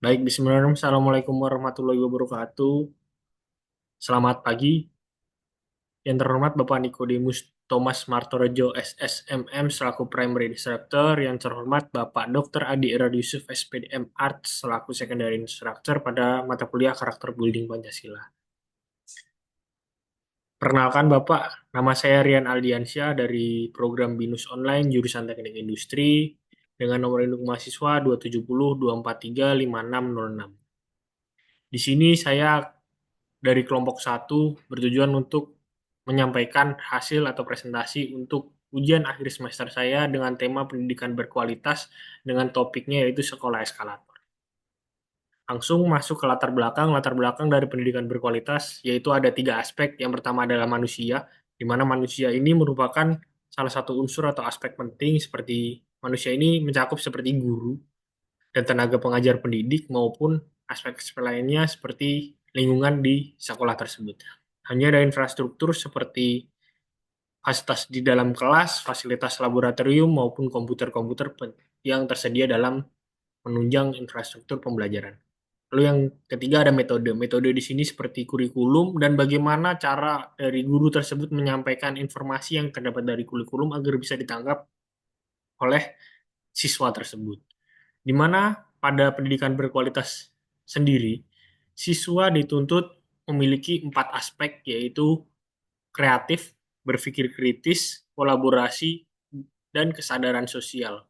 Baik, bismillahirrahmanirrahim. Assalamualaikum warahmatullahi wabarakatuh. Selamat pagi. Yang terhormat Bapak Nikodemus Thomas Martorejo SSMM selaku Primary Instructor. Yang terhormat Bapak Dr. Adi Irad Yusuf SPDM Art selaku Secondary Instructor pada mata kuliah Karakter Building Pancasila. Perkenalkan Bapak, nama saya Rian Aldiansyah dari program BINUS Online jurusan Teknik Industri dengan nomor induk mahasiswa 270-243-5606. Di sini saya dari kelompok satu bertujuan untuk menyampaikan hasil atau presentasi untuk ujian akhir semester saya dengan tema pendidikan berkualitas dengan topiknya yaitu sekolah eskalator. Langsung masuk ke latar belakang. Latar belakang dari pendidikan berkualitas yaitu ada tiga aspek. Yang pertama adalah manusia, di mana manusia ini merupakan salah satu unsur atau aspek penting seperti manusia ini mencakup seperti guru dan tenaga pengajar pendidik maupun aspek-aspek lainnya seperti lingkungan di sekolah tersebut. Hanya ada infrastruktur seperti fasilitas di dalam kelas, fasilitas laboratorium maupun komputer-komputer yang tersedia dalam menunjang infrastruktur pembelajaran. Lalu yang ketiga ada metode. Metode di sini seperti kurikulum dan bagaimana cara dari guru tersebut menyampaikan informasi yang terdapat dari kurikulum agar bisa ditangkap oleh siswa tersebut. Di mana pada pendidikan berkualitas sendiri, siswa dituntut memiliki empat aspek yaitu kreatif, berpikir kritis, kolaborasi, dan kesadaran sosial.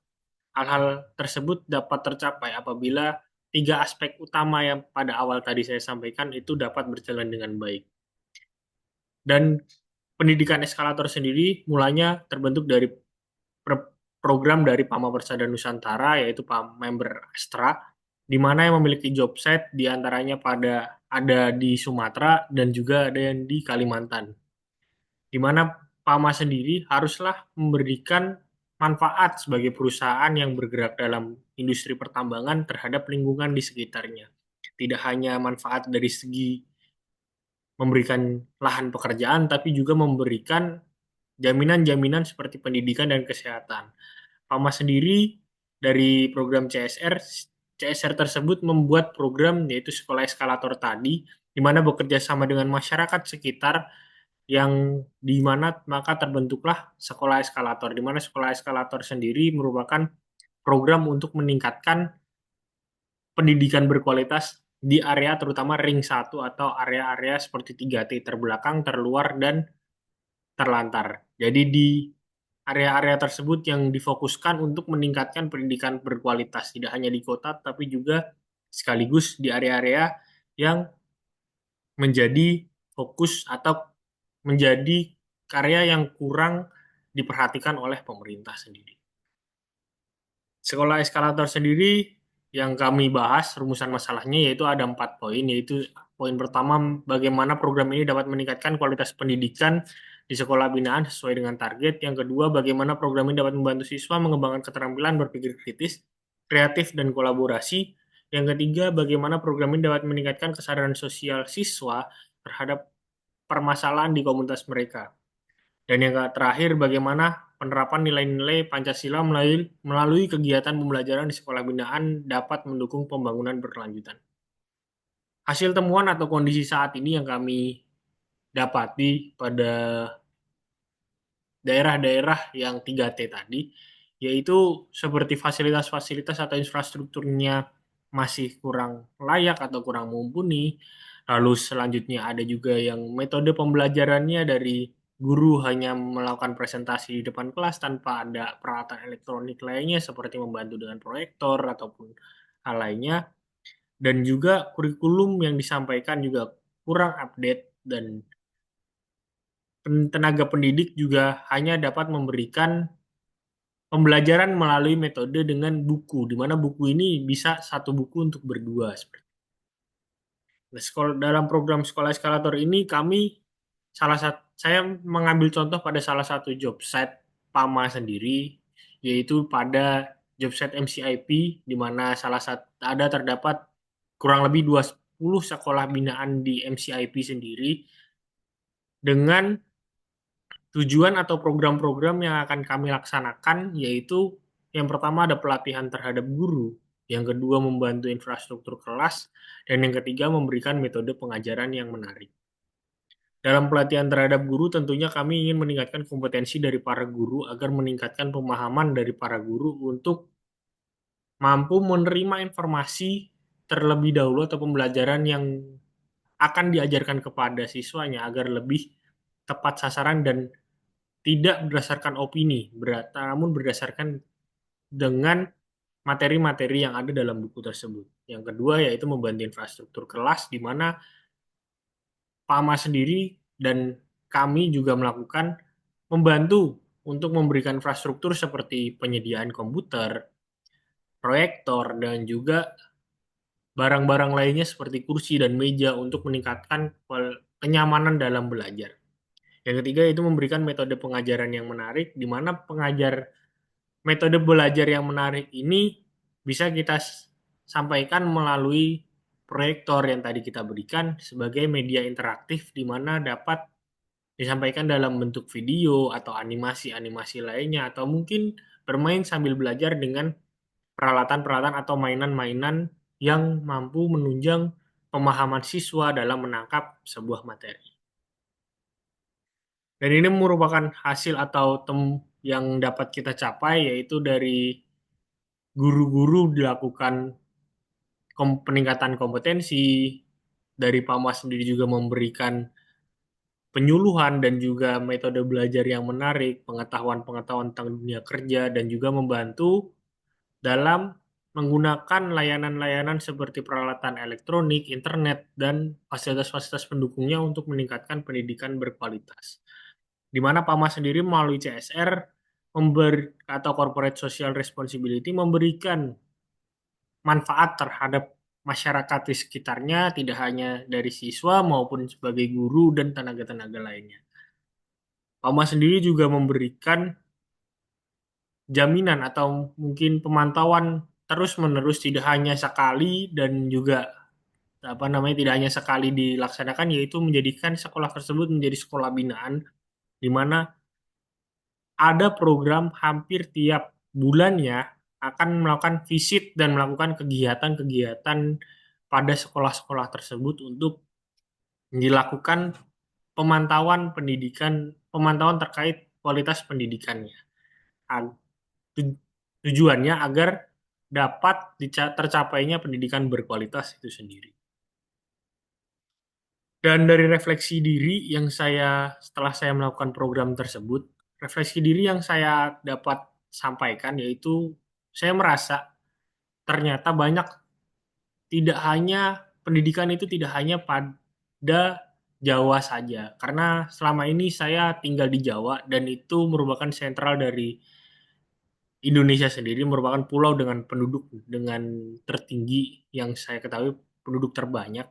Hal-hal tersebut dapat tercapai apabila tiga aspek utama yang pada awal tadi saya sampaikan itu dapat berjalan dengan baik. Dan pendidikan eskalator sendiri mulanya terbentuk dari program dari Pama Persada Nusantara yaitu member Astra di mana yang memiliki job set diantaranya ada di Sumatera dan juga ada yang di Kalimantan. Di mana Pama sendiri haruslah memberikan manfaat sebagai perusahaan yang bergerak dalam industri pertambangan terhadap lingkungan di sekitarnya. Tidak hanya manfaat dari segi memberikan lahan pekerjaan, tapi juga memberikan jaminan-jaminan seperti pendidikan dan kesehatan. Pama sendiri dari program CSR tersebut membuat program yaitu sekolah eskalator tadi, di mana bekerja sama dengan masyarakat sekitar yang di mana maka terbentuklah sekolah eskalator, di mana sekolah eskalator sendiri merupakan program untuk meningkatkan pendidikan berkualitas di area terutama ring satu atau area-area seperti 3T terbelakang, terluar, dan terlantar. Jadi di area-area tersebut yang difokuskan untuk meningkatkan pendidikan berkualitas, tidak hanya di kota, tapi juga sekaligus di area-area yang menjadi fokus atau menjadi karya yang kurang diperhatikan oleh pemerintah sendiri. Sekolah eskalator sendiri yang kami bahas rumusan masalahnya yaitu ada 4 poin, yaitu poin pertama bagaimana program ini dapat meningkatkan kualitas pendidikan di sekolah binaan sesuai dengan target. Yang kedua, bagaimana program ini dapat membantu siswa mengembangkan keterampilan berpikir kritis, kreatif, dan kolaborasi. Yang ketiga, bagaimana program ini dapat meningkatkan kesadaran sosial siswa terhadap permasalahan di komunitas mereka. Dan yang terakhir, bagaimana penerapan nilai-nilai Pancasila melalui kegiatan pembelajaran di sekolah binaan dapat mendukung pembangunan berkelanjutan. Hasil temuan atau kondisi saat ini yang kami dapati pada daerah-daerah yang 3T tadi, yaitu seperti fasilitas-fasilitas atau infrastrukturnya masih kurang layak atau kurang mumpuni. Lalu selanjutnya ada juga yang metode pembelajarannya dari guru hanya melakukan presentasi di depan kelas tanpa ada peralatan elektronik lainnya seperti membantu dengan proyektor ataupun hal lainnya. Dan juga kurikulum yang disampaikan juga kurang update dan tenaga pendidik juga hanya dapat memberikan pembelajaran melalui metode dengan buku, di mana buku ini bisa satu buku untuk berdua. Nah, dalam program sekolah eskalator ini saya mengambil contoh pada salah satu job site PAMA sendiri, yaitu pada job site MCIP, di mana terdapat kurang lebih 20 sekolah binaan di MCIP sendiri dengan tujuan atau program-program yang akan kami laksanakan yaitu yang pertama ada pelatihan terhadap guru, yang kedua membantu infrastruktur kelas, dan yang ketiga memberikan metode pengajaran yang menarik. Dalam pelatihan terhadap guru, tentunya kami ingin meningkatkan kompetensi dari para guru agar meningkatkan pemahaman dari para guru untuk mampu menerima informasi terlebih dahulu atau pembelajaran yang akan diajarkan kepada siswanya agar lebih tepat sasaran dan tidak berdasarkan opini, namun berdasarkan dengan materi-materi yang ada dalam buku tersebut. Yang kedua yaitu membantu infrastruktur kelas, di mana PAMA sendiri dan kami juga melakukan membantu untuk memberikan infrastruktur seperti penyediaan komputer, proyektor, dan juga barang-barang lainnya seperti kursi dan meja untuk meningkatkan kenyamanan dalam belajar. Yang ketiga itu memberikan metode pengajaran yang menarik, di mana metode belajar yang menarik ini bisa kita sampaikan melalui proyektor yang tadi kita berikan sebagai media interaktif, di mana dapat disampaikan dalam bentuk video atau animasi-animasi lainnya, atau mungkin bermain sambil belajar dengan peralatan-peralatan atau mainan-mainan yang mampu menunjang pemahaman siswa dalam menangkap sebuah materi. Dan ini merupakan hasil atau yang dapat kita capai, yaitu dari guru-guru dilakukan peningkatan kompetensi, dari PAMA sendiri juga memberikan penyuluhan dan juga metode belajar yang menarik, pengetahuan-pengetahuan tentang dunia kerja, dan juga membantu dalam menggunakan layanan-layanan seperti peralatan elektronik, internet, dan fasilitas-fasilitas pendukungnya untuk meningkatkan pendidikan berkualitas. Di mana PAMA sendiri melalui CSR atau Corporate Social Responsibility memberikan manfaat terhadap masyarakat di sekitarnya, tidak hanya dari siswa maupun sebagai guru dan tenaga-tenaga lainnya. PAMA sendiri juga memberikan jaminan atau mungkin pemantauan terus-menerus, tidak hanya sekali dan juga tidak hanya sekali dilaksanakan, yaitu menjadikan sekolah tersebut menjadi sekolah binaan, di mana ada program hampir tiap bulannya akan melakukan visit dan melakukan kegiatan-kegiatan pada sekolah-sekolah tersebut untuk dilakukan pemantauan pendidikan, pemantauan terkait kualitas pendidikannya. Tujuannya agar dapat tercapainya pendidikan berkualitas itu sendiri. Dan dari refleksi diri yang setelah saya melakukan program tersebut, refleksi diri yang saya dapat sampaikan yaitu saya merasa ternyata banyak, tidak hanya pendidikan itu tidak hanya pada Jawa saja. Karena selama ini saya tinggal di Jawa dan itu merupakan sentral dari Indonesia sendiri, merupakan pulau dengan penduduk dengan tertinggi yang saya ketahui, penduduk terbanyak,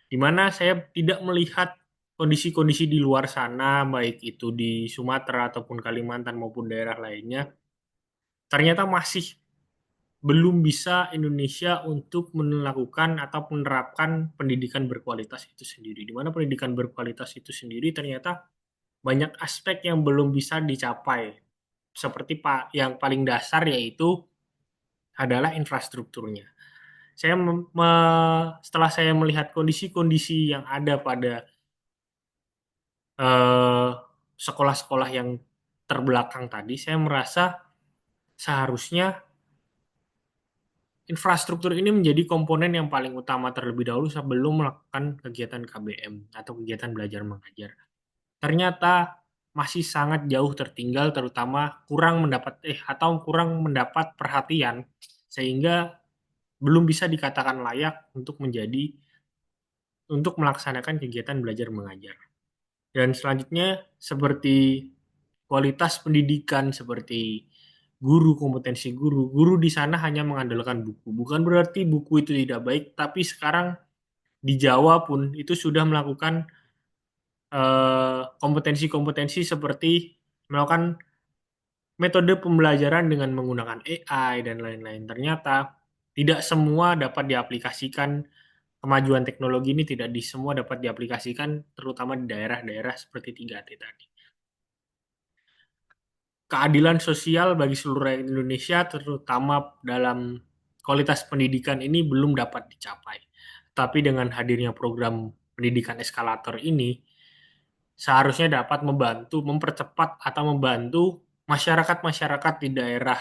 di mana saya tidak melihat kondisi-kondisi di luar sana, baik itu di Sumatera ataupun Kalimantan maupun daerah lainnya, ternyata masih belum bisa Indonesia untuk melakukan atau menerapkan pendidikan berkualitas itu sendiri. Di mana pendidikan berkualitas itu sendiri ternyata banyak aspek yang belum bisa dicapai. Seperti yang paling dasar yaitu adalah infrastrukturnya. Setelah saya melihat kondisi-kondisi yang ada pada eh, sekolah-sekolah yang terbelakang tadi, saya merasa seharusnya infrastruktur ini menjadi komponen yang paling utama terlebih dahulu sebelum melakukan kegiatan KBM atau kegiatan belajar mengajar. Ternyata masih sangat jauh tertinggal, terutama kurang mendapat perhatian, sehingga belum bisa dikatakan layak untuk melaksanakan kegiatan belajar mengajar. Dan selanjutnya seperti kualitas pendidikan, seperti kompetensi guru. Guru di sana hanya mengandalkan buku. Bukan berarti buku itu tidak baik, tapi sekarang di Jawa pun itu sudah melakukan kompetensi-kompetensi seperti melakukan metode pembelajaran dengan menggunakan AI dan lain-lain. Ternyata tidak semua dapat diaplikasikan, kemajuan teknologi ini tidak di semua dapat diaplikasikan, terutama di daerah-daerah seperti 3T tadi. Keadilan sosial bagi seluruh rakyat Indonesia, terutama dalam kualitas pendidikan ini belum dapat dicapai. Tapi dengan hadirnya program pendidikan eskalator ini, seharusnya dapat membantu, mempercepat atau membantu masyarakat-masyarakat di daerah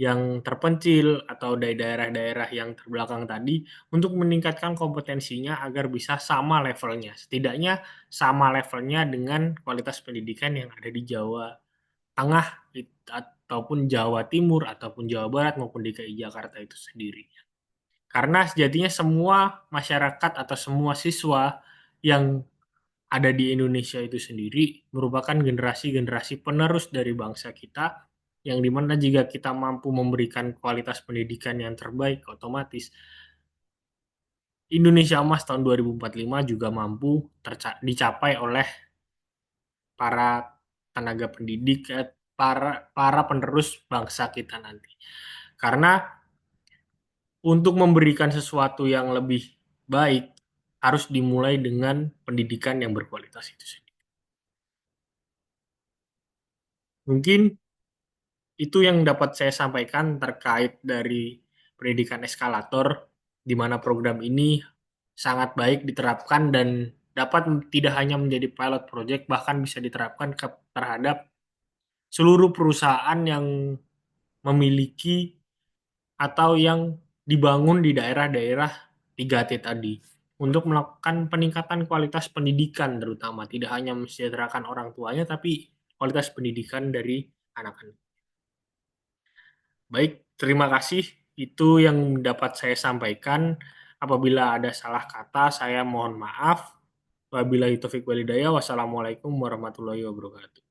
yang terpencil atau dari daerah-daerah yang terbelakang tadi untuk meningkatkan kompetensinya agar bisa sama levelnya. Setidaknya sama levelnya dengan kualitas pendidikan yang ada di Jawa Tengah ataupun Jawa Timur ataupun Jawa Barat maupun DKI Jakarta itu sendiri. Karena sejatinya semua masyarakat atau semua siswa yang ada di Indonesia itu sendiri merupakan generasi-generasi penerus dari bangsa kita yang dimana jika kita mampu memberikan kualitas pendidikan yang terbaik otomatis Indonesia Emas tahun 2045 juga mampu dicapai oleh para tenaga pendidik, para penerus bangsa kita nanti. Karena untuk memberikan sesuatu yang lebih baik harus dimulai dengan pendidikan yang berkualitas itu sendiri. Mungkin itu yang dapat saya sampaikan terkait dari pendidikan eskalator, di mana program ini sangat baik diterapkan dan dapat tidak hanya menjadi pilot project, bahkan bisa diterapkan terhadap seluruh perusahaan yang memiliki atau yang dibangun di daerah-daerah 3T tadi untuk melakukan peningkatan kualitas pendidikan terutama tidak hanya mensejahterakan orang tuanya tapi kualitas pendidikan dari anak-anak. Baik, terima kasih. Itu yang dapat saya sampaikan. Apabila ada salah kata, saya mohon maaf. Wabillahi taufiq walhidayah. Wassalamualaikum warahmatullahi wabarakatuh.